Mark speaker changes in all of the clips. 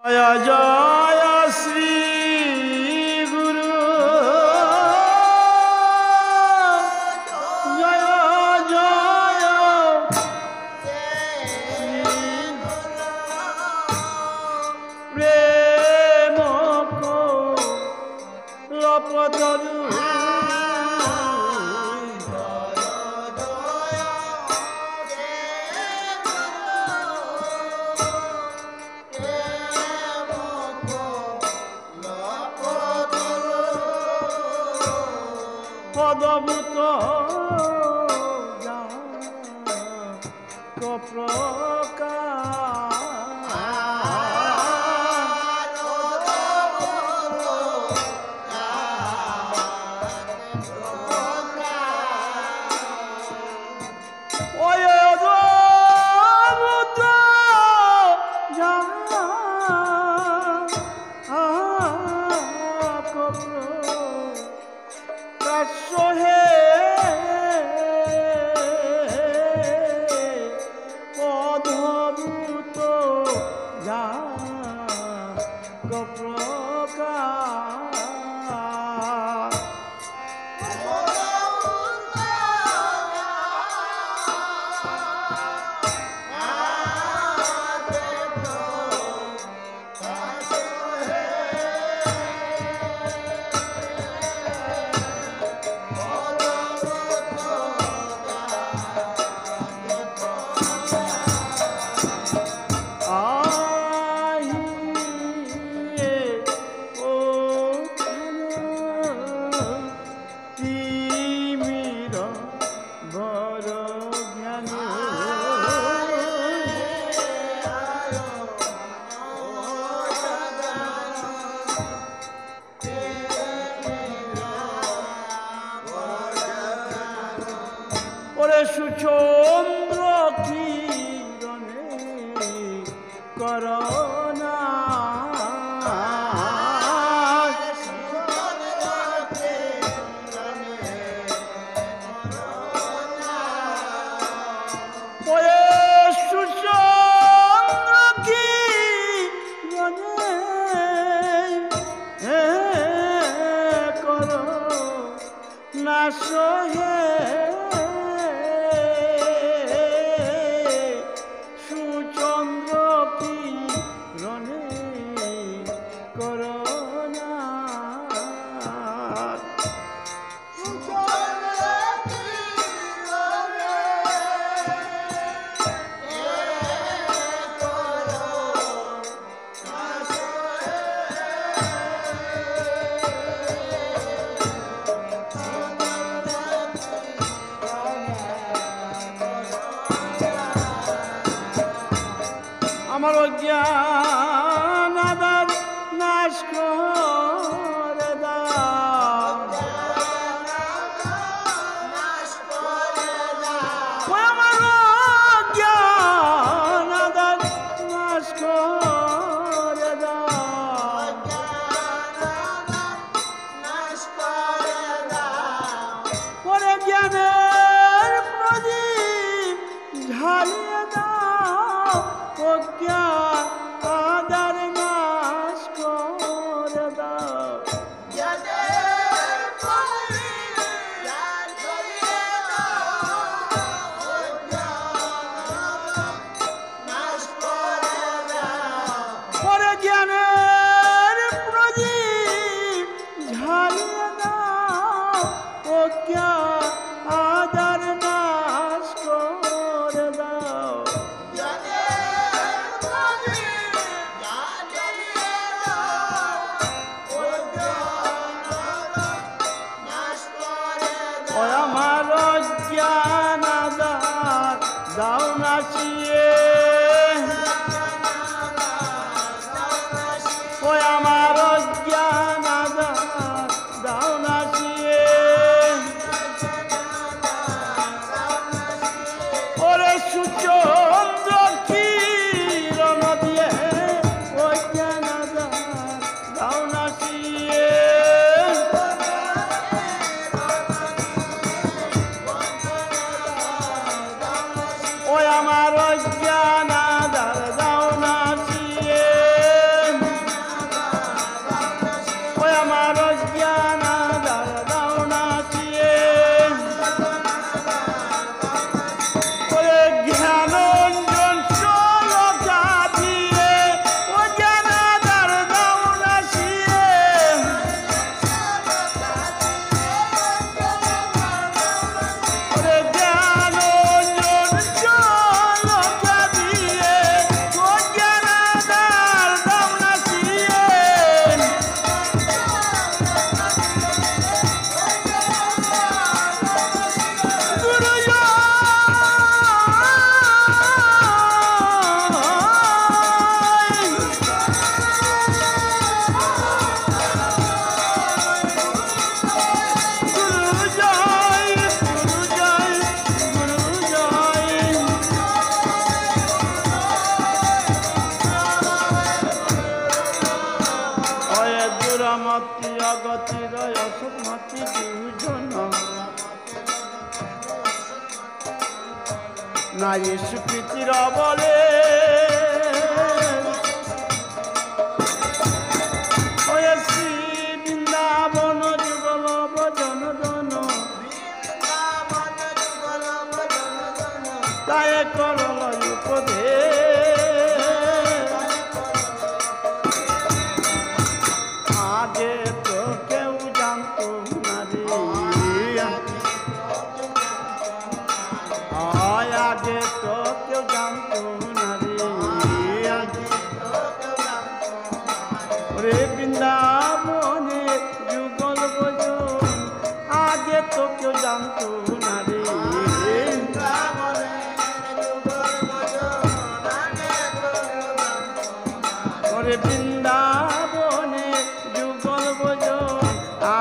Speaker 1: জয় জয় শ্রী গুরু জয় জয় প্রেম কল্পতরু পদভূত Suchandra কিরণে corona Suchandra কিরণে corona সহে আমার জ্ঞান আদার নাশ করে দাও আমার জ্ঞান আদার নাশ করে দাও পরে জ্ঞানের প্রদীপ ঢালিয়ে দাও অজ্ঞান আদার নাশ করে দাও পরে জ্ঞানের প্রদীপ ঝালিয়ে দাও অজ্ঞান আদার নাশ করে দাও আমার জ্ঞান আদার দাও নাচিয়ে সুরমতি অগতির অসুমতি দুজন নারী স্বীকৃতির বলে শ্রী বৃন্দাবন যুগল ভজন জন তাই করল উপদেশ আগে তো কেউ জানতো না রে আগে তো কেউ জানতো না রে বৃন্দাবনে যুগল ভজন আগে তো কেউ জানতো না রে বৃন্দাবনে যুগল ভজন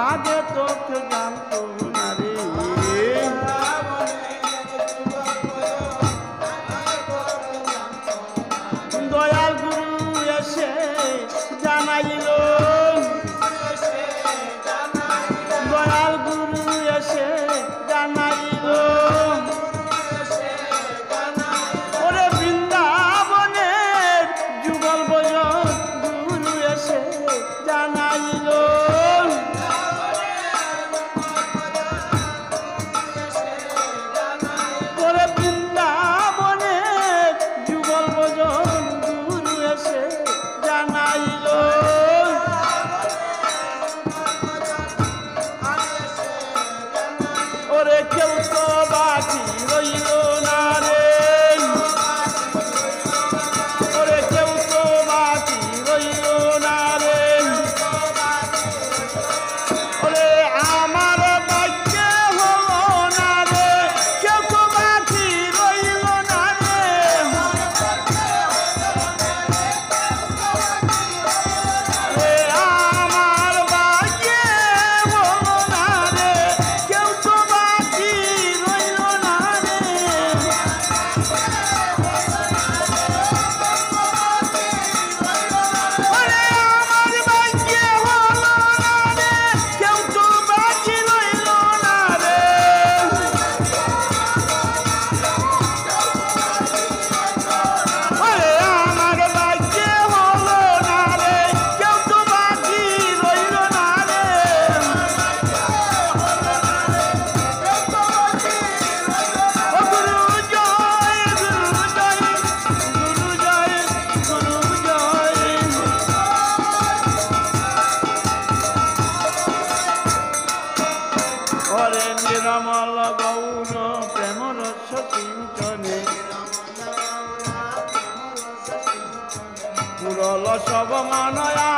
Speaker 1: আগে তো কেউ জানতো না রে দয়াল গুরু এসে জানাইল দয়াল গুরু এসে জানাইল ওরে বৃন্দাবনে যুগল ভজন গুরু এসে জানাইল ওরে বৃন্দাবনে যুগল ভজন গুরু এসে জানাইল ওরে কেউ তো বাকি রইল না রে ওরে কেউ তো বাকি রইল না রে ওরে আমার বাক্যে হলো না রে কেউ তো বাকি রইল না রে আমার বাক্যে হলো না রে কেউ তো বাকি রইল না রে ওরে আমার বাক্যে হলো না রে কেউ তো বাকি রইল না রে ওরে আমার বাক্যে হলো না রে কেউ তো বাকি রইল না রে ও গুরু জয় গুরু জয় গুরু জয় গুরু জয় ওরে নিরমল গৌর প্রেম রস সিঞ্চনে পুরল সব মনয়া